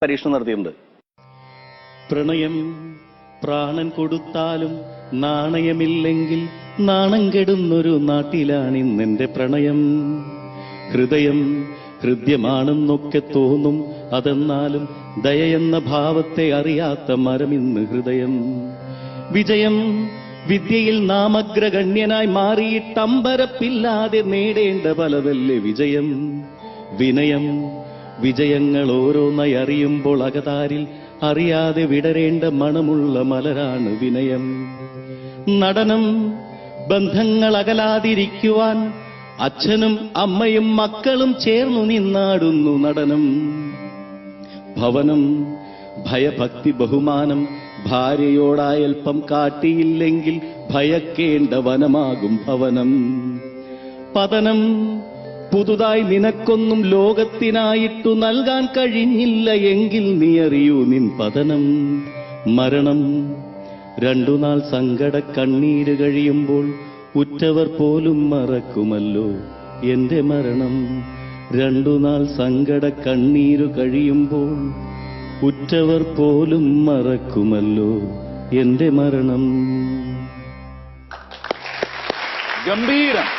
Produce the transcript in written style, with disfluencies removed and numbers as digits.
പരീക്ഷണം നടത്തിയിട്ടുണ്ട്. പ്രണയം പ്രാണൻ കൊടുത്താലും നാണയമില്ലെങ്കിൽ നാണം കെടുന്നൊരു നാട്ടിലാണിന്നെന്റെ പ്രണയം. ഹൃദയം ഹൃദ്യമാണെന്നൊക്കെ തോന്നും, അതെന്നാലും ദയയെന്ന ഭാവത്തെ അറിയാത്ത മരമിന്ന് ഹൃദയം. വിജയം വിദ്യയിൽ നാമഗ്രഗണ്യനായി മാറിയിട്ടമ്പരപ്പില്ലാതെ നേടേണ്ട പലതല്ലേ വിജയം. വിനയം വിജയങ്ങൾ ഓരോന്നായി അറിയുമ്പോൾ അകതാരിൽ അറിയാതെ വിടരേണ്ട മണമുള്ള മലരാണ് വിനയം. നടനം ബന്ധങ്ങൾ അകലാതിരിക്കുവാൻ അച്ഛനും അമ്മയും മക്കളും ചേർന്നു നിന്നാടുന്നു നടനം. ഭവനം ഭയഭക്തി ബഹുമാനം ഭാര്യയോടായൽപ്പം കാട്ടിയില്ലെങ്കിൽ ഭയക്കേണ്ട വനമാകും ഭവനം. പതനം പുതുതായി നിനക്കൊന്നും ലോകത്തിനായിട്ടു നൽകാൻ കഴിഞ്ഞില്ല എങ്കിൽ നീ അറിയൂ നിൻ പതനം. മരണം രണ്ടുനാൾ സങ്കട കണ്ണീര് കഴിയുമ്പോൾ ഉറ്റവർ പോലും മറക്കുമല്ലോ എന്റെ മരണം. രണ്ടുനാൾ സങ്കട കണ്ണീരു കഴിയുമ്പോൾ ഉറ്റവർ പോലും മറക്കുമല്ലോ എന്റെ മരണം. ഗംഭീരം.